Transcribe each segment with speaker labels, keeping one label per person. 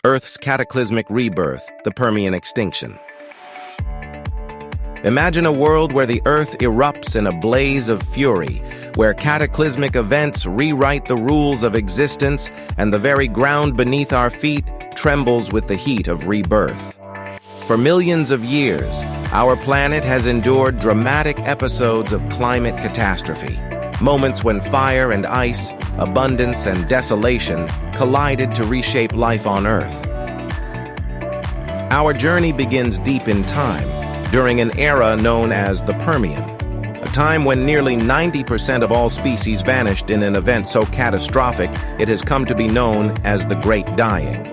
Speaker 1: Earth's cataclysmic rebirth, the Permian Extinction. Imagine a world where the Earth erupts in a blaze of fury, where cataclysmic events rewrite the rules of existence and the very ground beneath our feet trembles with the heat of rebirth. For millions of years, our planet has endured dramatic episodes of climate catastrophe, moments when fire and ice, abundance and desolation collided to reshape life on Earth. Our journey begins deep in time, during an era known as the Permian, a time when nearly 90% of all species vanished in an event so catastrophic it has come to be known as the Great Dying.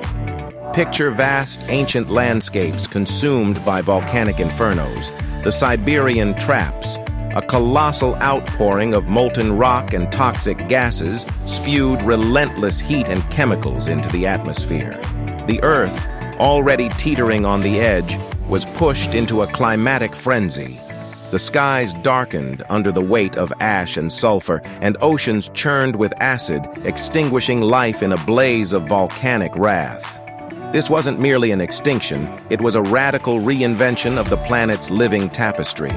Speaker 1: Picture vast, ancient landscapes consumed by volcanic infernos, the Siberian traps, a colossal outpouring of molten rock and toxic gases spewed relentless heat and chemicals into the atmosphere. The Earth, already teetering on the edge, was pushed into a climatic frenzy. The skies darkened under the weight of ash and sulfur, and oceans churned with acid, extinguishing life in a blaze of volcanic wrath. This wasn't merely an extinction, it was a radical reinvention of the planet's living tapestry.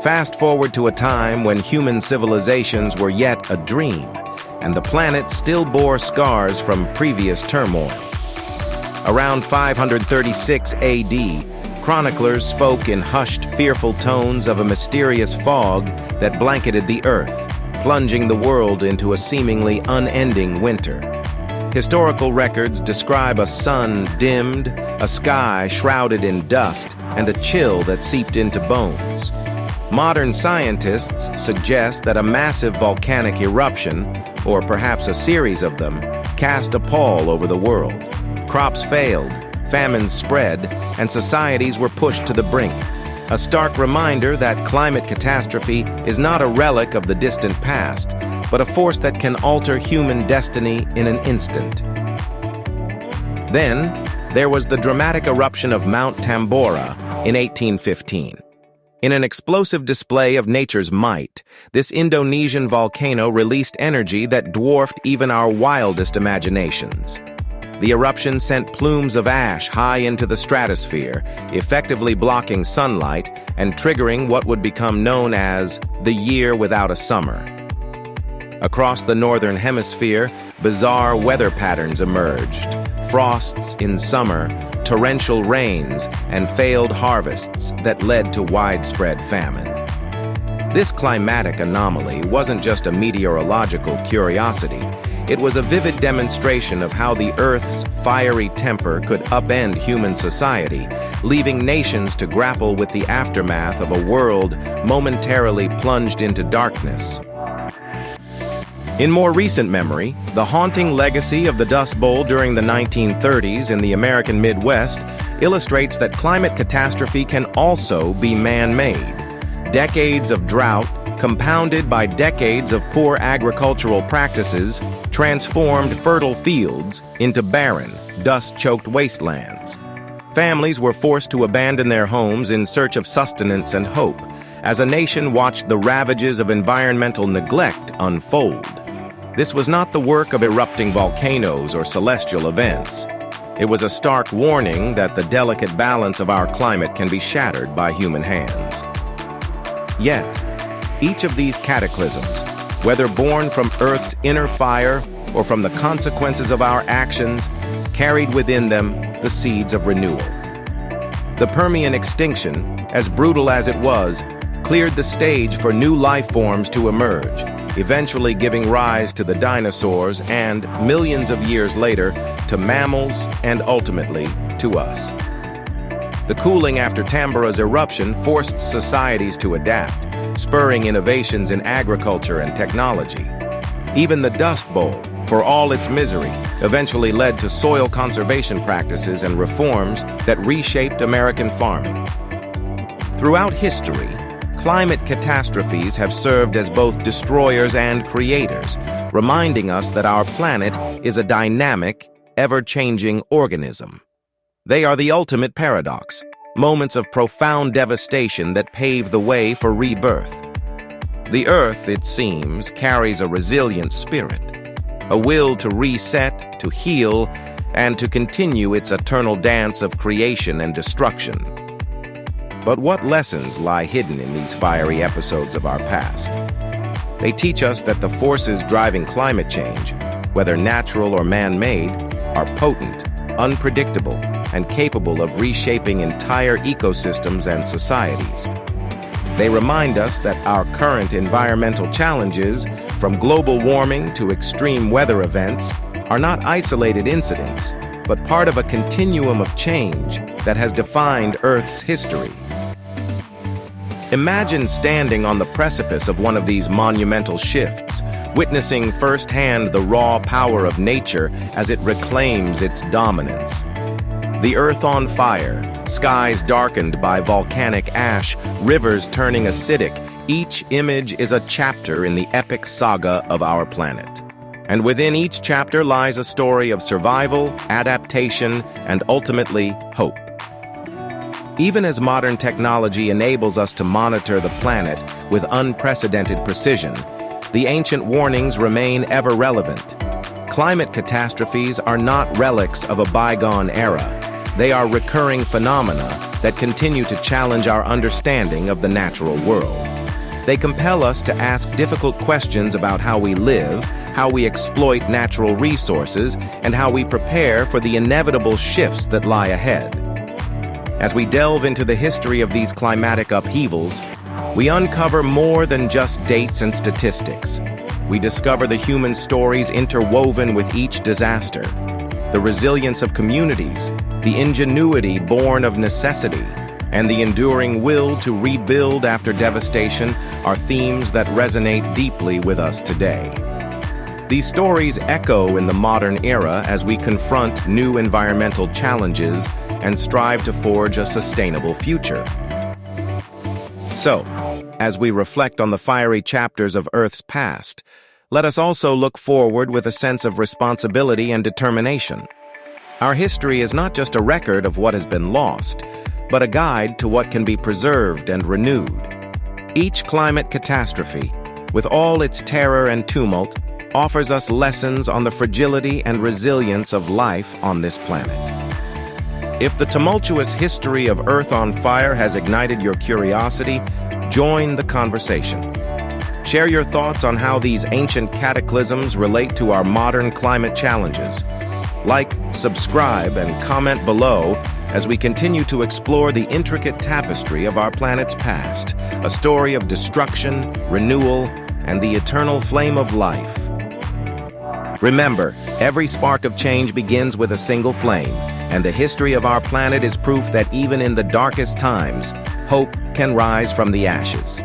Speaker 1: Fast forward to a time when human civilizations were yet a dream, and the planet still bore scars from previous turmoil. Around 536 AD, chroniclers spoke in hushed, fearful tones of a mysterious fog that blanketed the Earth, plunging the world into a seemingly unending winter. Historical records describe a sun dimmed, a sky shrouded in dust, and a chill that seeped into bones. Modern scientists suggest that a massive volcanic eruption, or perhaps a series of them, cast a pall over the world. Crops failed, famines spread, and societies were pushed to the brink. A stark reminder that climate catastrophe is not a relic of the distant past, but a force that can alter human destiny in an instant. Then, there was the dramatic eruption of Mount Tambora in 1815. In an explosive display of nature's might, this Indonesian volcano released energy that dwarfed even our wildest imaginations. The eruption sent plumes of ash high into the stratosphere, effectively blocking sunlight and triggering what would become known as the year without a summer. Across the northern hemisphere, bizarre weather patterns emerged: frosts in summer, torrential rains, and failed harvests that led to widespread famine. This climatic anomaly wasn't just a meteorological curiosity. It was a vivid demonstration of how the Earth's fiery temper could upend human society, leaving nations to grapple with the aftermath of a world momentarily plunged into darkness. In more recent memory, the haunting legacy of the Dust Bowl during the 1930s in the American Midwest illustrates that climate catastrophe can also be man-made. Decades of drought, compounded by decades of poor agricultural practices, transformed fertile fields into barren, dust-choked wastelands. Families were forced to abandon their homes in search of sustenance and hope, as a nation watched the ravages of environmental neglect unfold. This was not the work of erupting volcanoes or celestial events. It was a stark warning that the delicate balance of our climate can be shattered by human hands. Yet, each of these cataclysms, whether born from Earth's inner fire or from the consequences of our actions, carried within them the seeds of renewal. The Permian Extinction, as brutal as it was, cleared the stage for new life forms to emerge, eventually giving rise to the dinosaurs and, millions of years later, to mammals and ultimately to us. The cooling after Tambora's eruption forced societies to adapt, spurring innovations in agriculture and technology. Even the Dust Bowl, for all its misery, eventually led to soil conservation practices and reforms that reshaped American farming. Throughout history, climate catastrophes have served as both destroyers and creators, reminding us that our planet is a dynamic, ever-changing organism. They are the ultimate paradox, moments of profound devastation that pave the way for rebirth. The Earth, it seems, carries a resilient spirit, a will to reset, to heal, and to continue its eternal dance of creation and destruction. But what lessons lie hidden in these fiery episodes of our past? They teach us that the forces driving climate change, whether natural or man-made, are potent, unpredictable, and capable of reshaping entire ecosystems and societies. They remind us that our current environmental challenges, from global warming to extreme weather events, are not isolated incidents, but part of a continuum of change that has defined Earth's history. Imagine standing on the precipice of one of these monumental shifts, witnessing firsthand the raw power of nature as it reclaims its dominance. The Earth on fire, skies darkened by volcanic ash, rivers turning acidic, each image is a chapter in the epic saga of our planet. And within each chapter lies a story of survival, adaptation, and ultimately, hope. Even as modern technology enables us to monitor the planet with unprecedented precision, the ancient warnings remain ever relevant. Climate catastrophes are not relics of a bygone era. They are recurring phenomena that continue to challenge our understanding of the natural world. They compel us to ask difficult questions about how we live, how we exploit natural resources, and how we prepare for the inevitable shifts that lie ahead. As we delve into the history of these climatic upheavals, we uncover more than just dates and statistics. We discover the human stories interwoven with each disaster, the resilience of communities, the ingenuity born of necessity, and the enduring will to rebuild after devastation are themes that resonate deeply with us today. These stories echo in the modern era as we confront new environmental challenges and strive to forge a sustainable future. So, as we reflect on the fiery chapters of Earth's past, let us also look forward with a sense of responsibility and determination. Our history is not just a record of what has been lost, but a guide to what can be preserved and renewed. Each climate catastrophe, with all its terror and tumult, offers us lessons on the fragility and resilience of life on this planet. If the tumultuous history of Earth on fire has ignited your curiosity, join the conversation. Share your thoughts on how these ancient cataclysms relate to our modern climate challenges. Like, subscribe, and comment below as we continue to explore the intricate tapestry of our planet's past, a story of destruction, renewal, and the eternal flame of life. Remember, every spark of change begins with a single flame, and the history of our planet is proof that even in the darkest times, hope can rise from the ashes.